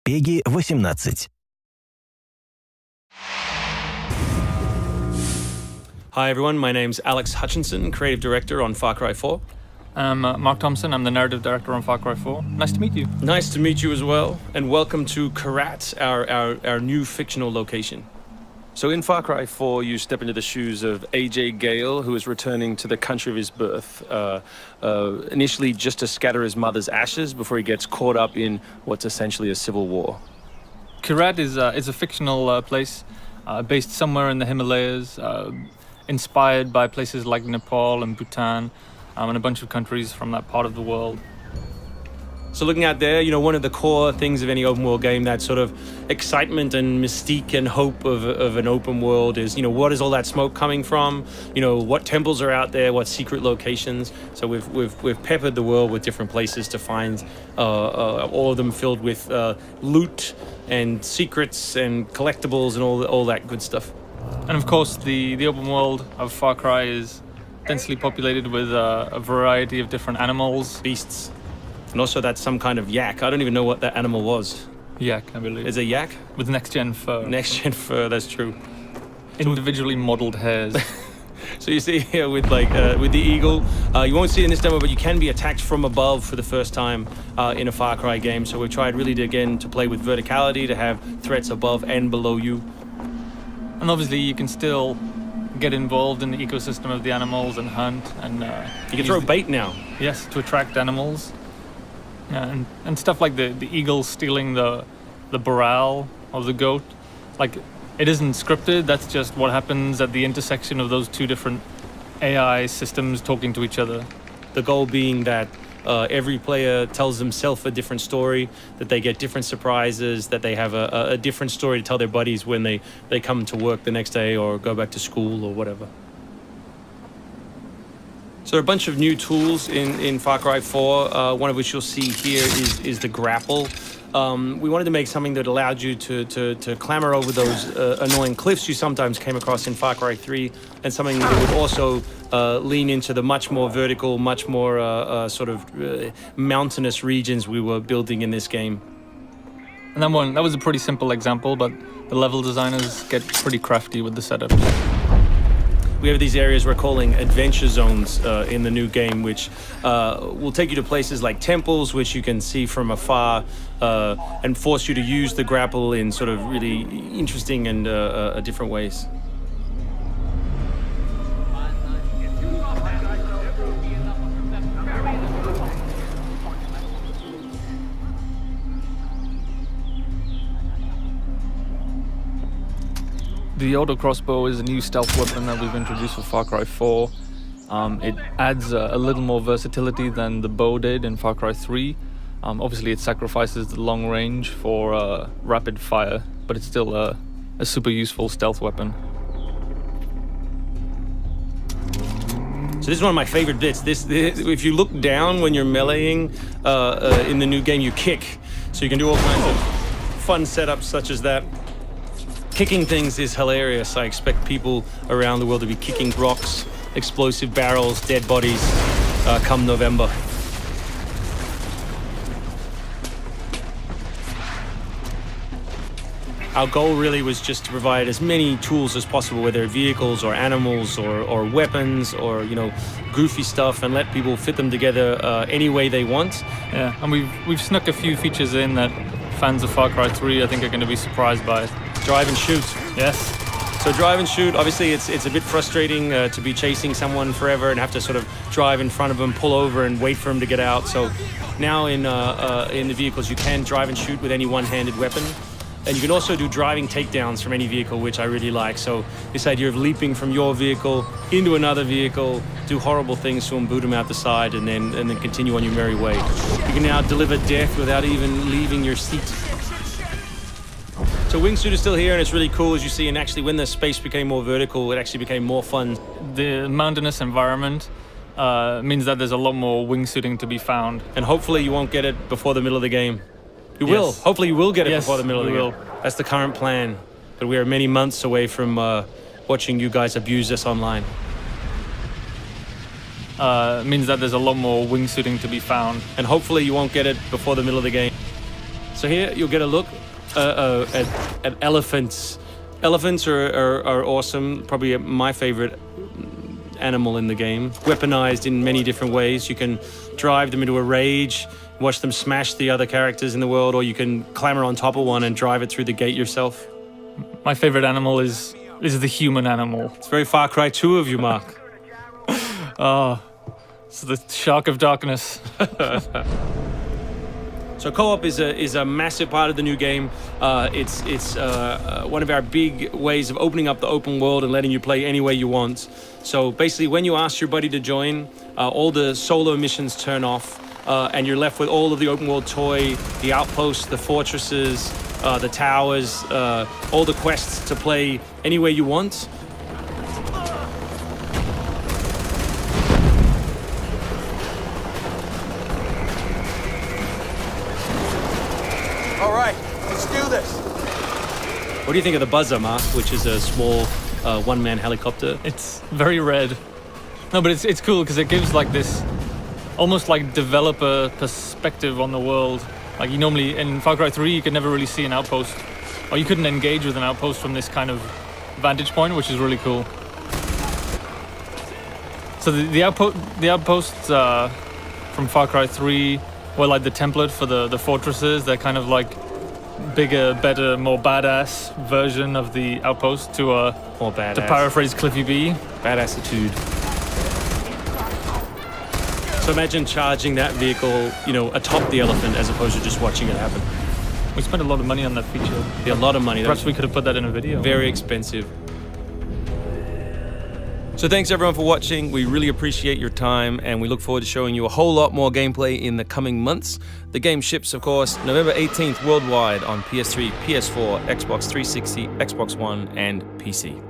PEGI 18. Hi everyone, my name's Alex Hutchinson, Creative Director on Far Cry 4. I'm Mark Thompson, I'm the Narrative Director on Far Cry 4. Nice to meet you. Nice to meet you as well, and welcome to Karat, our new fictional location. So in Far Cry 4, you step into the shoes of AJ Gale, who is returning to the country of his birth, initially just to scatter his mother's ashes before he gets caught up in what's essentially a civil war. Karat is a fictional place based somewhere in the Himalayas, inspired by places like Nepal and Bhutan, and a bunch of countries from that part of the world. So looking out there, you know, one of the core things of any open world game, that sort of excitement and mystique and hope of an open world is, you know, what is all that smoke coming from? You know, what temples are out there? What secret locations? So we've peppered the world with different places to find, all of them filled with loot and secrets and collectibles and all that good stuff. And of course, the open world of Far Cry is densely populated with a variety of different animals, beasts. And also that's some kind of yak. I don't even know what that animal was. Yak, I believe. Is it a yak? With next-gen fur. Next-gen fur, that's true. Individually modeled hairs. So you see here with with the eagle, you won't see it in this demo, but you can be attacked from above for the first time in a Far Cry game. So we've tried really to play with verticality, to have threats above and below you. And obviously you can still get involved in the ecosystem of the animals and hunt. And you can throw bait now. Yes, to attract animals. And stuff like the eagle stealing the barrel of the goat. Like, it isn't scripted, that's just what happens at the intersection of those two different AI systems talking to each other. The goal being that every player tells themselves a different story, that they get different surprises, that they have a different story to tell their buddies when they come to work the next day or go back to school or whatever. So there are a bunch of new tools in Far Cry 4, one of which you'll see here is the grapple. We wanted to make something that allowed you to clamber over those annoying cliffs you sometimes came across in Far Cry 3, and something that would also lean into the much more vertical, much more sort of mountainous regions we were building in this game. And that was a pretty simple example, but the level designers get pretty crafty with the setup. We have these areas we're calling adventure zones in the new game, which will take you to places like temples, which you can see from afar, and force you to use the grapple in sort of really interesting and different ways. The auto crossbow is a new stealth weapon that we've introduced for Far Cry 4. It adds a little more versatility than the bow did in Far Cry 3. Obviously it sacrifices the long range for rapid fire, but it's still a super useful stealth weapon. So this is one of my favorite bits. This if you look down when you're meleeing in the new game, you kick. So you can do all kinds of fun setups such as that. Kicking things is hilarious. I expect people around the world to be kicking rocks, explosive barrels, dead bodies, come November. Our goal really was just to provide as many tools as possible, whether vehicles or animals or weapons or, you know, goofy stuff, and let people fit them together any way they want. Yeah, and we've snuck a few features in that fans of Far Cry 3 I think are going to be surprised by. Drive and shoot. Yes. So drive and shoot, obviously it's a bit frustrating to be chasing someone forever and have to sort of drive in front of them, pull over and wait for them to get out. So now in the vehicles you can drive and shoot with any one-handed weapon. And you can also do driving takedowns from any vehicle, which I really like. So this idea of leaping from your vehicle into another vehicle, do horrible things to them, boot them out the side, and then continue on your merry way. You can now deliver death without even leaving your seat. So wingsuit is still here, and it's really cool, as you see, and actually when the space became more vertical, it actually became more fun. The mountainous environment means that there's a lot more wingsuiting to be found. And hopefully you won't get it before the middle of the game. You will. Hopefully you will get it before the middle of the game. That's the current plan. But we are many months away from watching you guys abuse us online. Means that there's a lot more wingsuiting to be found. And hopefully you won't get it before the middle of the game. So here you'll get a look at elephants. Elephants are awesome. Probably my favorite animal in the game. Weaponized in many different ways. You can drive them into a rage, watch them smash the other characters in the world, or you can clamber on top of one and drive it through the gate yourself. My favorite animal is the human animal. It's very Far Cry 2 of you, Mark. Oh, it's the shark of darkness. So co-op is a massive part of the new game. It's one of our big ways of opening up the open world and letting you play any way you want. So basically, when you ask your buddy to join, all the solo missions turn off, and you're left with all of the open world toy, the outposts, the fortresses, the towers, all the quests to play any way you want. All right, let's do this. What do you think of the Buzzer, Mark, which is a small one-man helicopter? It's very red. No, but it's cool because it gives like this almost like developer perspective on the world. Like you normally in Far Cry 3 you could never really see an outpost, or you couldn't engage with an outpost from this kind of vantage point, which is really cool. So the outposts from Far Cry 3 were like the template for the fortresses. They're kind of like bigger, better, more badass version of the outpost to More badass. to paraphrase Cliffy B. Badassitude. So imagine charging that vehicle, atop the elephant as opposed to just watching it happen. We spent a lot of money on that feature. Yeah, a lot of money. Perhaps we could have put that in a video. Very expensive. So thanks everyone for watching. We really appreciate your time, and we look forward to showing you a whole lot more gameplay in the coming months. The game ships, of course, November 18th worldwide on PS3, PS4, Xbox 360, Xbox One, and PC.